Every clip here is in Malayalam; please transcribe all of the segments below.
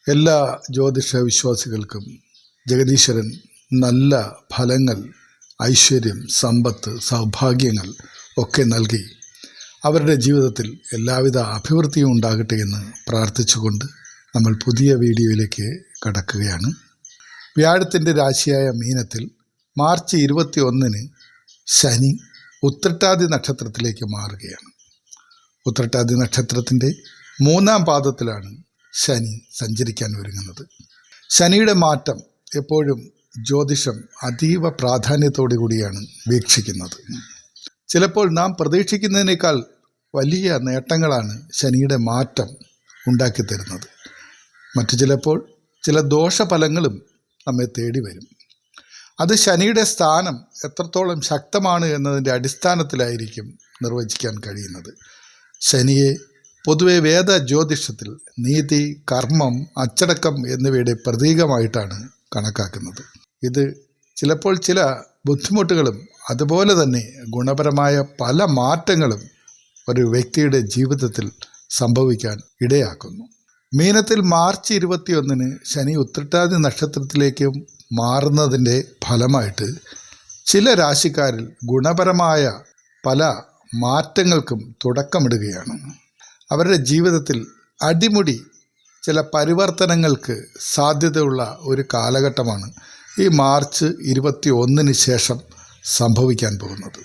എല്ലാ ജ്യോതിഷ വിശ്വാസികൾക്കും ജഗദീശ്വരൻ നല്ല ഫലങ്ങൾ, ഐശ്വര്യം, സമ്പത്ത്, സൗഭാഗ്യങ്ങൾ ഒക്കെ നൽകി അവരുടെ ജീവിതത്തിൽ എല്ലാവിധ അഭിവൃദ്ധിയും ഉണ്ടാകട്ടെ എന്ന് പ്രാർത്ഥിച്ചുകൊണ്ട് നമ്മൾ പുതിയ വീഡിയോയിലേക്ക് കടക്കുകയാണ്. വ്യാഴത്തിൻ്റെ രാശിയായ മീനത്തിൽ മാർച്ച് 21 ശനി ഉത്രട്ടാതി നക്ഷത്രത്തിലേക്ക് മാറുകയാണ്. ഉത്രട്ടാതി നക്ഷത്രത്തിൻ്റെ 3-ാം പാദത്തിലാണ് ശനി സഞ്ചരിക്കാൻ ഒരുങ്ങുന്നത്. ശനിയുടെ മാറ്റം എപ്പോഴും ജ്യോതിഷം അതീവ പ്രാധാന്യത്തോടു കൂടിയാണ് വീക്ഷിക്കുന്നത്. ചിലപ്പോൾ നാം പ്രതീക്ഷിക്കുന്നതിനേക്കാൾ വലിയ നേട്ടങ്ങളാണ് ശനിയുടെ മാറ്റം ഉണ്ടാക്കി തരുന്നത്. മറ്റു ചിലപ്പോൾ ചില ദോഷഫലങ്ങളും നമ്മെ തേടി വരും. അത് ശനിയുടെ സ്ഥാനം എത്രത്തോളം ശക്തമാണ് എന്നതിൻ്റെ അടിസ്ഥാനത്തിലായിരിക്കും നിർവചിക്കാൻ കഴിയുന്നത്. ശനിയെ പൊതുവെ വേദ ജ്യോതിഷത്തിൽ നീതി, കർമ്മം, അച്ചടക്കം എന്നിവയുടെ പ്രതീകമായിട്ടാണ് കണക്കാക്കുന്നത്. ഇത് ചിലപ്പോൾ ചില ബുദ്ധിമുട്ടുകളും അതുപോലെ തന്നെ ഗുണപരമായ പല മാറ്റങ്ങളും ഒരു വ്യക്തിയുടെ ജീവിതത്തിൽ സംഭവിക്കാൻ ഇടയാക്കുന്നു. മീനത്തിൽ മാർച്ച് 21 ശനി ഉത്രട്ടാതി നക്ഷത്രത്തിലേക്ക് മാറുന്നതിൻ്റെ ഫലമായിട്ട് ചില രാശിക്കാരിൽ ഗുണപരമായ പല മാറ്റങ്ങൾക്കും തുടക്കമിടുകയാണ്. അവരുടെ ജീവിതത്തിൽ അടിമുടി ചില പരിവർത്തനങ്ങൾക്ക് സാധ്യതയുള്ള ഒരു കാലഘട്ടമാണ് ഈ മാർച്ച് 21 ശേഷം സംഭവിക്കാൻ പോകുന്നത്.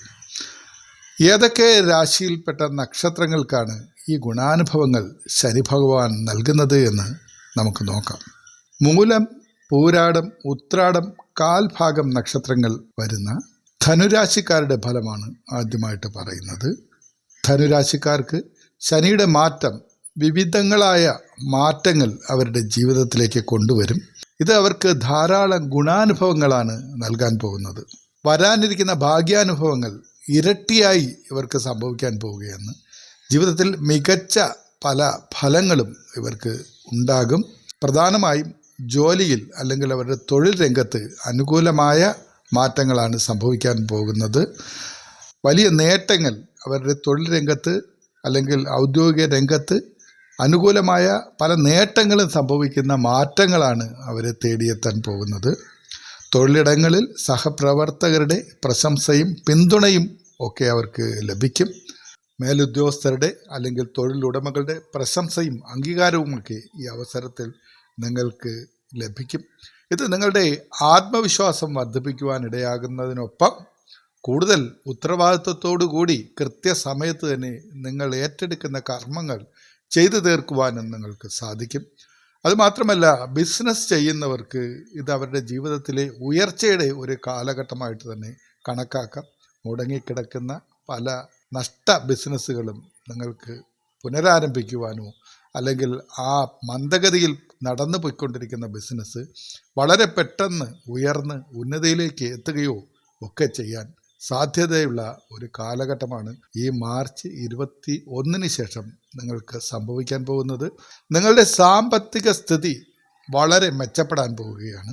ഏതൊക്കെ രാശിയിൽപ്പെട്ട നക്ഷത്രങ്ങൾക്കാണ് ഈ ഗുണാനുഭവങ്ങൾ ശനി ഭഗവാൻ നൽകുന്നത് എന്ന് നമുക്ക് നോക്കാം. മൂലം, പൂരാടം, ഉത്രാടം, കാൽഭാഗം നക്ഷത്രങ്ങൾ വരുന്ന ധനുരാശിക്കാരുടെ ഫലമാണ് ആദ്യമായിട്ട് പറയുന്നത്. ധനുരാശിക്കാർക്ക് ശനിയുടെ മാറ്റം വിവിധങ്ങളായ മാറ്റങ്ങൾ അവരുടെ ജീവിതത്തിലേക്ക് കൊണ്ടുവരും. ഇത് അവർക്ക് ധാരാളം ഗുണാനുഭവങ്ങളാണ് നൽകാൻ പോകുന്നത്. വരാനിരിക്കുന്ന ഭാഗ്യാനുഭവങ്ങൾ ഇരട്ടിയായി ഇവർക്ക് സംഭവിക്കാൻ പോവുകയാണ്. ജീവിതത്തിൽ മികച്ച പല ഫലങ്ങളും ഇവർക്ക് ഉണ്ടാകും. പ്രധാനമായും ജോലിയിൽ അല്ലെങ്കിൽ അവരുടെ തൊഴിൽ രംഗത്ത് അനുകൂലമായ മാറ്റങ്ങളാണ് സംഭവിക്കാൻ പോകുന്നത്. വലിയ നേട്ടങ്ങൾ അവരുടെ തൊഴിൽ രംഗത്ത് അല്ലെങ്കിൽ ഔദ്യോഗിക രംഗത്ത് അനുകൂലമായ പല നേട്ടങ്ങളും സംഭവിക്കുന്ന മാറ്റങ്ങളാണ് അവരെ തേടിയെത്താൻ പോകുന്നത്. തൊഴിലിടങ്ങളിൽ സഹപ്രവർത്തകരുടെ പ്രശംസയും പിന്തുണയും ഒക്കെ അവർക്ക് ലഭിക്കും. മേലുദ്യോഗസ്ഥരുടെ അല്ലെങ്കിൽ തൊഴിലുടമകളുടെ പ്രശംസയും അംഗീകാരവുമൊക്കെ ഈ അവസരത്തിൽ നിങ്ങൾക്ക് ലഭിക്കും. ഇത് നിങ്ങളുടെ ആത്മവിശ്വാസം വർദ്ധിപ്പിക്കുവാനിടയാകുന്നതിനൊപ്പം കൂടുതൽ ഉത്തരവാദിത്വത്തോടു കൂടി കൃത്യസമയത്ത് തന്നെ നിങ്ങൾ ഏറ്റെടുക്കുന്ന കർമ്മങ്ങൾ ചെയ്തു തീർക്കുവാനും നിങ്ങൾക്ക് സാധിക്കും. അതുമാത്രമല്ല, ബിസിനസ് ചെയ്യുന്നവർക്ക് ഇത് അവരുടെ ജീവിതത്തിലെ ഉയർച്ചയുടെ ഒരു കാലഘട്ടമായിട്ട് തന്നെ കണക്കാക്കാം. മുടങ്ങിക്കിടക്കുന്ന പല നഷ്ട ബിസിനസ്സുകളും നിങ്ങൾക്ക് പുനരാരംഭിക്കുവാനോ അല്ലെങ്കിൽ ആ മന്ദഗതിയിൽ നടന്നു പോയിക്കൊണ്ടിരിക്കുന്ന ബിസിനസ് വളരെ പെട്ടെന്ന് ഉയർന്ന് ഉന്നതിയിലേക്ക് എത്തുകയോ ഒക്കെ ചെയ്യാൻ സാധ്യതയുള്ള ഒരു കാലഘട്ടമാണ് ഈ മാർച്ച് 21 ശേഷം നിങ്ങൾക്ക് സംഭവിക്കാൻ പോകുന്നത്. നിങ്ങളുടെ സാമ്പത്തിക സ്ഥിതി വളരെ മെച്ചപ്പെടാൻ പോവുകയാണ്.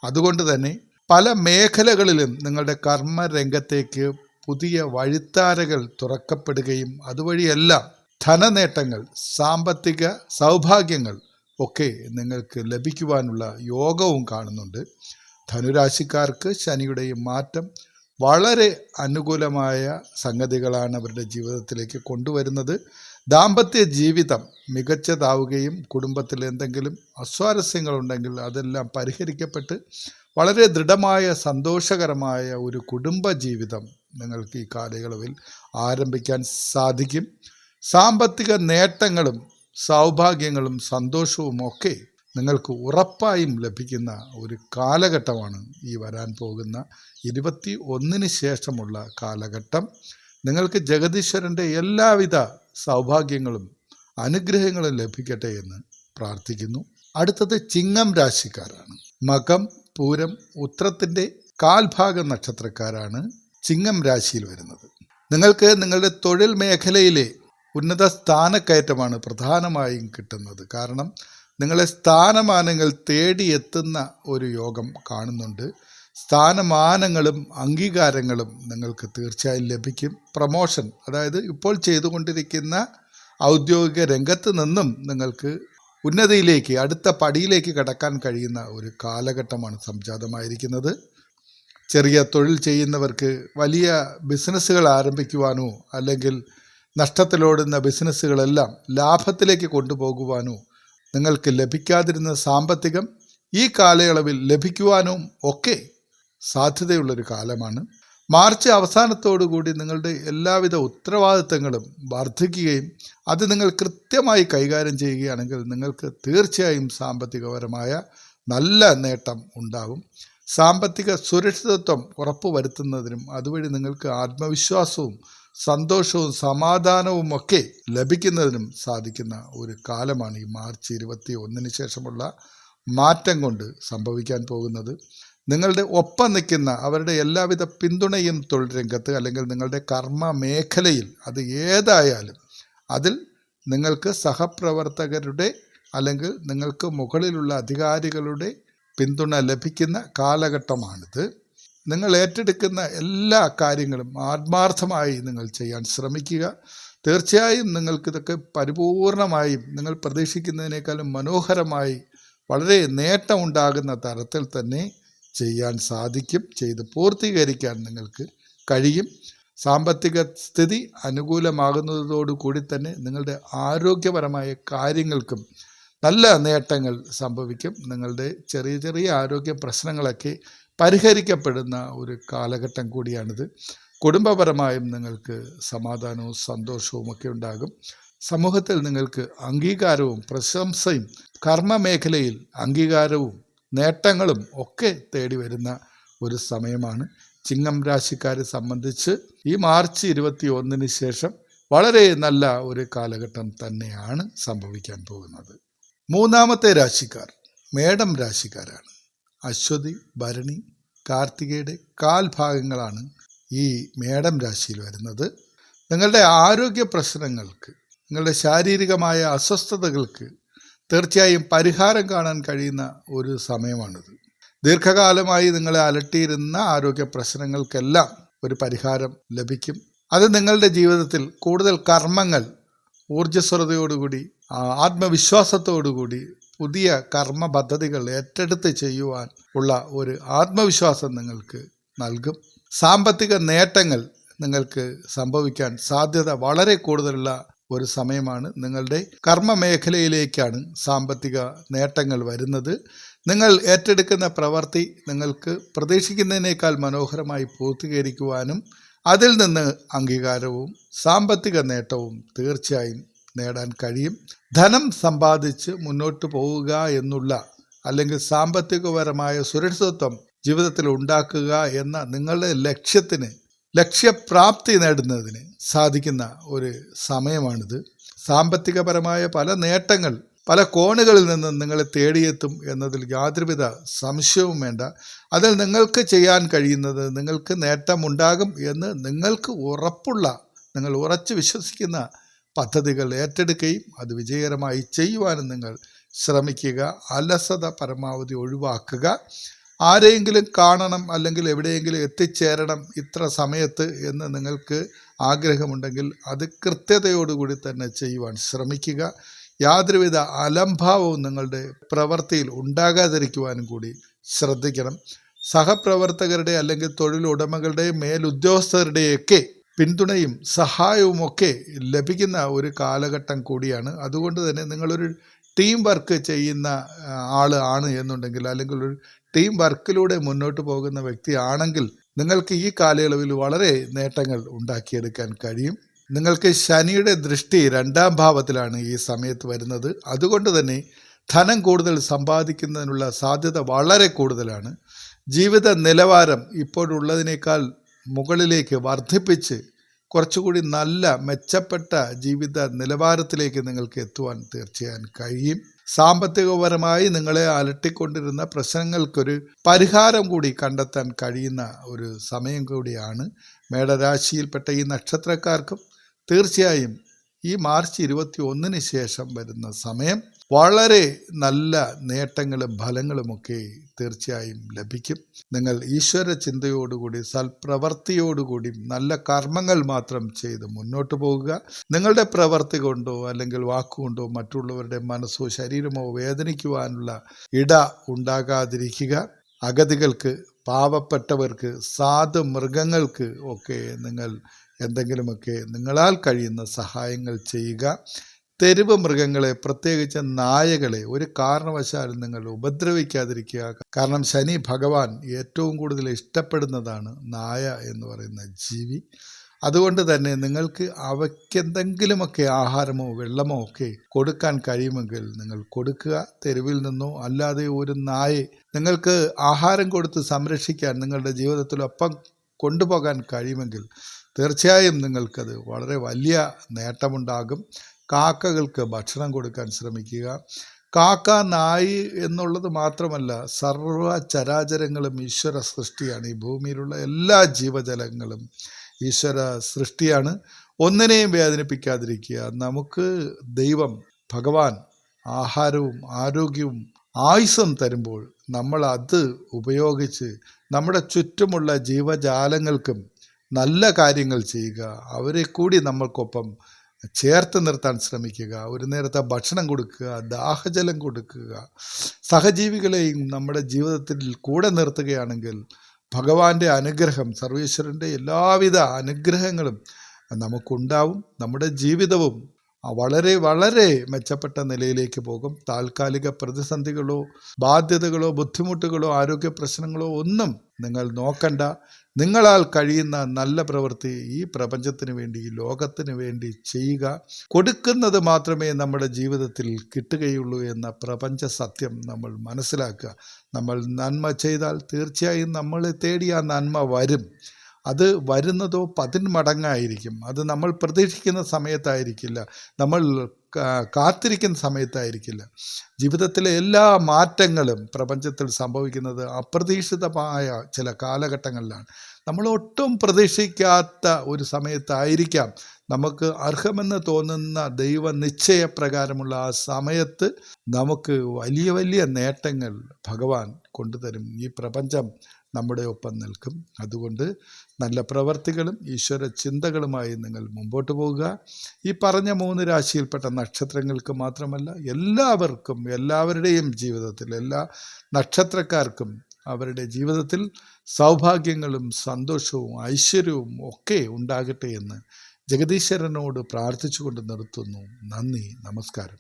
അതുകൊണ്ട് തന്നെ പല മേഖലകളിലും നിങ്ങളുടെ കർമ്മരംഗത്തേക്ക് പുതിയ വഴിത്താരകൾ തുറക്കപ്പെടുകയും അതുവഴിയെല്ലാം ധനനേട്ടങ്ങൾ, സാമ്പത്തിക സൗഭാഗ്യങ്ങൾ ഒക്കെ നിങ്ങൾക്ക് ലഭിക്കുവാനുള്ള യോഗവും കാണുന്നുണ്ട്. ധനുരാശിക്കാർക്ക് ശനിയുടെ മാറ്റം വളരെ അനുകൂലമായ സംഗതികളാണ് അവരുടെ ജീവിതത്തിലേക്ക് കൊണ്ടുവരുന്നത്. ദാമ്പത്യ ജീവിതം മികച്ചതാവുകയും കുടുംബത്തിൽ എന്തെങ്കിലും അസ്വാരസ്യങ്ങളുണ്ടെങ്കിൽ അതെല്ലാം പരിഹരിക്കപ്പെട്ട് വളരെ ദൃഢമായ സന്തോഷകരമായ ഒരു കുടുംബ ജീവിതം നിങ്ങൾക്ക് ഈ കാലയളവിൽ ആരംഭിക്കാൻ സാധിക്കും. സാമ്പത്തിക നേട്ടങ്ങളും സൗഭാഗ്യങ്ങളും സന്തോഷവും ഒക്കെ നിങ്ങൾക്ക് ഉറപ്പായും ലഭിക്കുന്ന ഒരു കാലഘട്ടമാണ് ഈ വരാൻ പോകുന്ന 21 ശേഷമുള്ള കാലഘട്ടം. നിങ്ങൾക്ക് ജഗദീശ്വരൻ്റെ എല്ലാവിധ സൗഭാഗ്യങ്ങളും അനുഗ്രഹങ്ങളും ലഭിക്കട്ടെ എന്ന് പ്രാർത്ഥിക്കുന്നു. അടുത്തത് ചിങ്ങം രാശിക്കാരാണ്. മകം, പൂരം, ഉത്രത്തിൻ്റെ കാൽഭാഗം നക്ഷത്രക്കാരാണ് ചിങ്ങം രാശിയിൽ വരുന്നത്. നിങ്ങൾക്ക് നിങ്ങളുടെ തൊഴിൽ മേഖലയിലെ ഉന്നത സ്ഥാനക്കയറ്റമാണ് പ്രധാനമായും കിട്ടുന്നത്. കാരണം നിങ്ങളെ സ്ഥാനമാനങ്ങൾ തേടിയെത്തുന്ന ഒരു യോഗം കാണുന്നുണ്ട്. സ്ഥാനമാനങ്ങളും അംഗീകാരങ്ങളും നിങ്ങൾക്ക് തീർച്ചയായും ലഭിക്കും. പ്രമോഷൻ, അതായത് ഇപ്പോൾ ചെയ്തുകൊണ്ടിരിക്കുന്ന ഔദ്യോഗിക രംഗത്ത് നിന്നും നിങ്ങൾക്ക് ഉന്നതിയിലേക്ക്, അടുത്ത പടിയിലേക്ക് കടക്കാൻ കഴിയുന്ന ഒരു കാലഘട്ടമാണ് സംജാതമായിരിക്കുന്നത്. ചെറിയ തൊഴിൽ ചെയ്യുന്നവർക്ക് വലിയ ബിസിനസ്സുകൾ ആരംഭിക്കുവാനോ അല്ലെങ്കിൽ നഷ്ടത്തിലോടുന്ന ബിസിനസ്സുകളെല്ലാം ലാഭത്തിലേക്ക് കൊണ്ടുപോകുവാനോ നിങ്ങൾക്ക് ലഭിക്കാതിരുന്ന സാമ്പത്തികം ഈ കാലയളവിൽ ലഭിക്കുവാനും ഒക്കെ സാധ്യതയുള്ളൊരു കാലമാണ്. മാർച്ച് അവസാനത്തോടുകൂടി നിങ്ങളുടെ എല്ലാവിധ ഉത്തരവാദിത്തങ്ങളും വർദ്ധിക്കുകയും അത് നിങ്ങൾ കൃത്യമായി കൈകാര്യം ചെയ്യുകയാണെങ്കിൽ നിങ്ങൾക്ക് തീർച്ചയായും സാമ്പത്തികപരമായ നല്ല നേട്ടം ഉണ്ടാകും. സാമ്പത്തിക സുരക്ഷിതത്വം ഉറപ്പുവരുത്തുന്നതിനും അതുവഴി നിങ്ങൾക്ക് ആത്മവിശ്വാസവും സന്തോഷവും സമാധാനവും ഒക്കെ ലഭിക്കുന്നതിനും സാധിക്കുന്ന ഒരു കാലമാണ് ഈ മാർച്ച് 21 ശേഷമുള്ള മാറ്റം കൊണ്ട് സംഭവിക്കാൻ പോകുന്നത്. നിങ്ങളുടെ ഒപ്പം നിൽക്കുന്ന അവരുടെ എല്ലാവിധ പിന്തുണയും തൊഴിൽ രംഗത്ത് അല്ലെങ്കിൽ നിങ്ങളുടെ കർമ്മ മേഖലയിൽ അത് ഏതായാലും അതിൽ നിങ്ങൾക്ക് സഹപ്രവർത്തകരുടെ അല്ലെങ്കിൽ നിങ്ങൾക്ക് മുകളിലുള്ള അധികാരികളുടെ പിന്തുണ ലഭിക്കുന്ന കാലഘട്ടമാണിത്. നിങ്ങൾ ഏറ്റെടുക്കുന്ന എല്ലാ കാര്യങ്ങളും ആത്മാർത്ഥമായി നിങ്ങൾ ചെയ്യാൻ ശ്രമിക്കുക. തീർച്ചയായും നിങ്ങൾക്കിതൊക്കെ പരിപൂർണമായും നിങ്ങൾ പ്രതീക്ഷിക്കുന്നതിനേക്കാളും മനോഹരമായി വളരെ നേട്ടമുണ്ടാകുന്ന തരത്തിൽ തന്നെ ചെയ്യാൻ സാധിക്കും. ചെയ്ത് പൂർത്തീകരിക്കാൻ നിങ്ങൾക്ക് കഴിയും. സാമ്പത്തിക സ്ഥിതി അനുകൂലമാകുന്നതോടുകൂടി തന്നെ നിങ്ങളുടെ ആരോഗ്യപരമായ കാര്യങ്ങൾക്കും നല്ല നേട്ടങ്ങൾ സംഭവിക്കും. നിങ്ങളുടെ ചെറിയ ചെറിയ ആരോഗ്യ പ്രശ്നങ്ങളൊക്കെ പരിഹരിക്കപ്പെടുന്ന ഒരു കാലഘട്ടം കൂടിയാണിത്. കുടുംബപരമായും നിങ്ങൾക്ക് സമാധാനവും സന്തോഷവും ഒക്കെ ഉണ്ടാകും. സമൂഹത്തിൽ നിങ്ങൾക്ക് അംഗീകാരവും പ്രശംസയും കർമ്മ മേഖലയിൽ അംഗീകാരവും നേട്ടങ്ങളും ഒക്കെ തേടി വരുന്ന ഒരു സമയമാണ്. ചിങ്ങം രാശിക്കാരെ സംബന്ധിച്ച് ഈ മാർച്ച് 21 ശേഷം വളരെ നല്ല ഒരു കാലഘട്ടം തന്നെയാണ് സംഭവിക്കാൻ പോകുന്നത്. മൂന്നാമത്തെ രാശിക്കാർ മേടം രാശിക്കാരാണ്. അശ്വതി, ഭരണി, കാർത്തികയുടെ കാൽഭാഗങ്ങളാണ് ഈ മേടം രാശിയിൽ വരുന്നത്. നിങ്ങളുടെ ആരോഗ്യ പ്രശ്നങ്ങൾക്ക്, നിങ്ങളുടെ ശാരീരികമായ അസ്വസ്ഥതകൾക്ക് തീർച്ചയായും പരിഹാരം കാണാൻ കഴിയുന്ന ഒരു സമയമാണിത്. ദീർഘകാലമായി നിങ്ങളെ അലട്ടിയിരുന്ന ആരോഗ്യ പ്രശ്നങ്ങൾക്കെല്ലാം ഒരു പരിഹാരം ലഭിക്കും. അത് നിങ്ങളുടെ ജീവിതത്തിൽ കൂടുതൽ കർമ്മങ്ങൾ ഊർജ്ജസ്വലതയോടുകൂടി ആത്മവിശ്വാസത്തോടുകൂടി പുതിയ കർമ്മ പദ്ധതികൾ ഏറ്റെടുത്ത് ചെയ്യുവാൻ ഉള്ള ഒരു ആത്മവിശ്വാസം നിങ്ങൾക്ക് നൽകും. സാമ്പത്തിക നേട്ടങ്ങൾ നിങ്ങൾക്ക് സംഭവിക്കാൻ സാധ്യത വളരെ കൂടുതലുള്ള ഒരു സമയമാണ്. നിങ്ങളുടെ കർമ്മ മേഖലയിലേക്കാണ് സാമ്പത്തിക നേട്ടങ്ങൾ വരുന്നത്. നിങ്ങൾ ഏറ്റെടുക്കുന്ന പ്രവൃത്തി നിങ്ങൾക്ക് പ്രതീക്ഷിക്കുന്നതിനേക്കാൾ മനോഹരമായി പൂർത്തീകരിക്കുവാനും അതിൽ നിന്ന് അംഗീകാരവും സാമ്പത്തിക നേട്ടവും തീർച്ചയായും നേടാൻ കഴിയും. ധനം സമ്പാദിച്ച് മുന്നോട്ട് പോവുക എന്നുള്ള അല്ലെങ്കിൽ സാമ്പത്തികപരമായ സുരക്ഷിതത്വം ജീവിതത്തിൽ ഉണ്ടാക്കുക എന്ന നിങ്ങളുടെ ലക്ഷ്യപ്രാപ്തി നേടുന്നതിന് സാധിക്കുന്ന ഒരു സമയമാണിത്. സാമ്പത്തികപരമായ പല നേട്ടങ്ങൾ പല കോണുകളിൽ നിന്നും നിങ്ങളെ തേടിയെത്തും എന്നതിൽ യാതൊരുവിധ സംശയവും വേണ്ട. അതിൽ നിങ്ങൾക്ക് ചെയ്യാൻ കഴിയുന്നത് നിങ്ങൾക്ക് നേട്ടമുണ്ടാകും എന്ന് നിങ്ങൾക്ക് ഉറപ്പുള്ള, നിങ്ങൾ ഉറച്ചു വിശ്വസിക്കുന്ന പദ്ധതികൾ ഏറ്റെടുക്കുകയും അത് വിജയകരമായി ചെയ്യുവാനും നിങ്ങൾ ശ്രമിക്കുക. അലസത പരമാവധി ഒഴിവാക്കുക. ആരെയെങ്കിലും കാണണം അല്ലെങ്കിൽ എവിടെയെങ്കിലും എത്തിച്ചേരണം ഇത്ര സമയത്ത് എന്ന് നിങ്ങൾക്ക് ആഗ്രഹമുണ്ടെങ്കിൽ അത് കൃത്യതയോടുകൂടി തന്നെ ചെയ്യുവാൻ ശ്രമിക്കുക. യാതൊരുവിധ അലംഭാവവും നിങ്ങളുടെ പ്രവൃത്തിയിൽ ഉണ്ടാകാതിരിക്കുവാനും കൂടി ശ്രദ്ധിക്കണം. സഹപ്രവർത്തകരുടെ അല്ലെങ്കിൽ തൊഴിലുടമകളുടെ മേലുദ്യോഗസ്ഥരുടെയൊക്കെ പിന്തുണയും സഹായവും ഒക്കെ ലഭിക്കുന്ന ഒരു കാലഘട്ടം കൂടിയാണ്. അതുകൊണ്ട് തന്നെ നിങ്ങളൊരു ടീം വർക്ക് ചെയ്യുന്ന ആണ് എന്നുണ്ടെങ്കിൽ അല്ലെങ്കിൽ ഒരു ടീം വർക്കിലൂടെ മുന്നോട്ട് പോകുന്ന വ്യക്തിയാണെങ്കിൽ നിങ്ങൾക്ക് ഈ കാലയളവിൽ വളരെ നേട്ടങ്ങൾ ഉണ്ടാക്കിയെടുക്കാൻ കഴിയും. നിങ്ങൾക്ക് ശനിയുടെ ദൃഷ്ടി 2ാം ഭാവത്തിലാണ് ഈ സമയത്ത് വരുന്നത്. അതുകൊണ്ട് തന്നെ ധനം കൂടുതൽ സമ്പാദിക്കുന്നതിനുള്ള സാധ്യത വളരെ കൂടുതലാണ്. ജീവിത നിലവാരം ഇപ്പോഴുള്ളതിനേക്കാൾ മുകളിലേക്ക് വർദ്ധിപ്പിച്ച് കുറച്ചുകൂടി നല്ല മെച്ചപ്പെട്ട ജീവിത നിലവാരത്തിലേക്ക് നിങ്ങൾക്ക് എത്തുവാൻ തീർച്ചയായും കഴിയും. സാമ്പത്തികപരമായി നിങ്ങളെ അലട്ടിക്കൊണ്ടിരുന്ന പ്രശ്നങ്ങൾക്കൊരു പരിഹാരം കൂടി കണ്ടെത്താൻ കഴിയുന്ന ഒരു സമയം കൂടിയാണ്. മേടരാശിയിൽപ്പെട്ട ഈ നക്ഷത്രക്കാർക്കും തീർച്ചയായും ഈ മാർച്ച് 21 ശേഷം വരുന്ന സമയം വളരെ നല്ല നേട്ടങ്ങളും ഫലങ്ങളുമൊക്കെ തീർച്ചയായും ലഭിക്കും. നിങ്ങൾ ഈശ്വര ചിന്തയോടുകൂടി സൽപ്രവർത്തിയോടുകൂടി നല്ല കർമ്മങ്ങൾ മാത്രം ചെയ്ത് മുന്നോട്ട് പോകുക. നിങ്ങളുടെ പ്രവൃത്തി കൊണ്ടോ അല്ലെങ്കിൽ വാക്കുകൊണ്ടോ മറ്റുള്ളവരുടെ മനസ്സോ ശരീരമോ വേദനിക്കുവാനുള്ള ഇട ഉണ്ടാകാതിരിക്കുക. അഗതികൾക്ക്, പാവപ്പെട്ടവർക്ക്, സാധു മൃഗങ്ങൾക്ക് ഒക്കെ നിങ്ങൾ എന്തെങ്കിലുമൊക്കെ നിങ്ങളാൽ കഴിയുന്ന സഹായങ്ങൾ ചെയ്യുക. തെരുവ് മൃഗങ്ങളെ, പ്രത്യേകിച്ച് നായകളെ ഒരു കാരണവശാലും നിങ്ങൾ ഉപദ്രവിക്കാതിരിക്കുക. കാരണം ശനി ഭഗവാൻ ഏറ്റവും കൂടുതൽ ഇഷ്ടപ്പെടുന്നതാണ് നായ എന്ന് പറയുന്ന ജീവി. അതുകൊണ്ട് തന്നെ നിങ്ങൾക്ക് അവയ്ക്കെന്തെങ്കിലുമൊക്കെ ആഹാരമോ വെള്ളമോ ഒക്കെ കൊടുക്കാൻ കഴിയുമെങ്കിൽ നിങ്ങൾ കൊടുക്കുക. തെരുവിൽ നിന്നോ അല്ലാതെ ഒരു നായെ നിങ്ങൾക്ക് ആഹാരം കൊടുത്ത് സംരക്ഷിക്കാൻ നിങ്ങളുടെ ജീവിതത്തിലൊപ്പം കൊണ്ടുപോകാൻ കഴിയുമെങ്കിൽ തീർച്ചയായും നിങ്ങൾക്കത് വളരെ വലിയ നേട്ടമുണ്ടാകും. കാക്കകൾക്ക് ഭക്ഷണം കൊടുക്കാൻ ശ്രമിക്കുക. കാക്ക, നായി എന്നുള്ളത് മാത്രമല്ല, സർവ്വ ചരാചരങ്ങളും ഈശ്വര സൃഷ്ടിയാണ്. ഈ ഭൂമിയിലുള്ള എല്ലാ ജീവജലങ്ങളും ഈശ്വര സൃഷ്ടിയാണ്. ഒന്നിനെയും വേദനിപ്പിക്കാതിരിക്കുക. നമുക്ക് ദൈവം ഭഗവാൻ ആഹാരവും ആരോഗ്യവും ആയുസ്സും തരുമ്പോൾ നമ്മൾ അത് ഉപയോഗിച്ച് നമ്മുടെ ചുറ്റുമുള്ള ജീവജാലങ്ങൾക്കും നല്ല കാര്യങ്ങൾ ചെയ്യുക. അവരെ കൂടി നമ്മൾക്കൊപ്പം ചേർത്ത് നിർത്താൻ ശ്രമിക്കുക. ഒരു നേരത്തെ ഭക്ഷണം കൊടുക്കുക, ദാഹജലം കൊടുക്കുക. സഹജീവികളെയും നമ്മുടെ ജീവിതത്തിൽ കൂടെ നിർത്തുകയാണെങ്കിൽ ഭഗവാന്റെ അനുഗ്രഹം, സർവേശ്വരൻ്റെ എല്ലാവിധ അനുഗ്രഹങ്ങളും നമുക്കുണ്ടാവും. നമ്മുടെ ജീവിതവും വളരെ വളരെ മെച്ചപ്പെട്ട നിലയിലേക്ക് പോകും. താൽക്കാലിക പ്രതിസന്ധികളോ ബാധ്യതകളോ ബുദ്ധിമുട്ടുകളോ ആരോഗ്യ പ്രശ്നങ്ങളോ ഒന്നും നിങ്ങൾ നോക്കണ്ട. നിങ്ങളാൽ കഴിയുന്ന നല്ല പ്രവൃത്തി ഈ പ്രപഞ്ചത്തിന് വേണ്ടി, ലോകത്തിന് വേണ്ടി ചെയ്യുക. കൊടുക്കുന്നത് മാത്രമേ നമ്മുടെ ജീവിതത്തിൽ കിട്ടുകയുള്ളൂ എന്ന പ്രപഞ്ച സത്യം നമ്മൾ മനസ്സിലാക്കുക. നമ്മൾ നന്മ ചെയ്താൽ തീർച്ചയായും നമ്മളെ തേടി ആ നന്മ വരും. അത് വരുന്നതോ 10 മടങ്ങായിരിക്കും. അത് നമ്മൾ പ്രതീക്ഷിക്കുന്ന സമയത്തായിരിക്കില്ല, നമ്മൾ കാത്തിരിക്കുന്ന സമയത്തായിരിക്കില്ല. ജീവിതത്തിലെ എല്ലാ മാറ്റങ്ങളും പ്രപഞ്ചത്തിൽ സംഭവിക്കുന്നത് അപ്രതീക്ഷിതമായ ചില കാലഘട്ടങ്ങളിലാണ്. നമ്മൾ ഒട്ടും പ്രതീക്ഷിക്കാത്ത ഒരു സമയത്തായിരിക്കാം നമുക്ക് അർഹമെന്ന് തോന്നുന്ന ദൈവ നിശ്ചയപ്രകാരമുള്ള ആ സമയത്ത് നമുക്ക് വലിയ വലിയ നേട്ടങ്ങൾ ഭഗവാൻ കൊണ്ടുതരും. ഈ പ്രപഞ്ചം നമ്മുടെ ഒപ്പം നിൽക്കും. അതുകൊണ്ട് നല്ല പ്രവർത്തികളും ഈശ്വര ചിന്തകളുമായി നിങ്ങൾ മുമ്പോട്ട് പോകുക. ഈ പറഞ്ഞ 3 രാശിയിൽപ്പെട്ട നക്ഷത്രങ്ങൾക്ക് മാത്രമല്ല, എല്ലാവർക്കും, എല്ലാവരുടെയും ജീവിതത്തിൽ, എല്ലാ നക്ഷത്രക്കാർക്കും അവരുടെ ജീവിതത്തിൽ സൗഭാഗ്യങ്ങളും സന്തോഷവും ഐശ്വര്യവും ഒക്കെ ഉണ്ടാകട്ടെ എന്ന് ജഗദീശ്വരനോട് പ്രാർത്ഥിച്ചുകൊണ്ട് നിർത്തുന്നു. നന്ദി, നമസ്കാരം.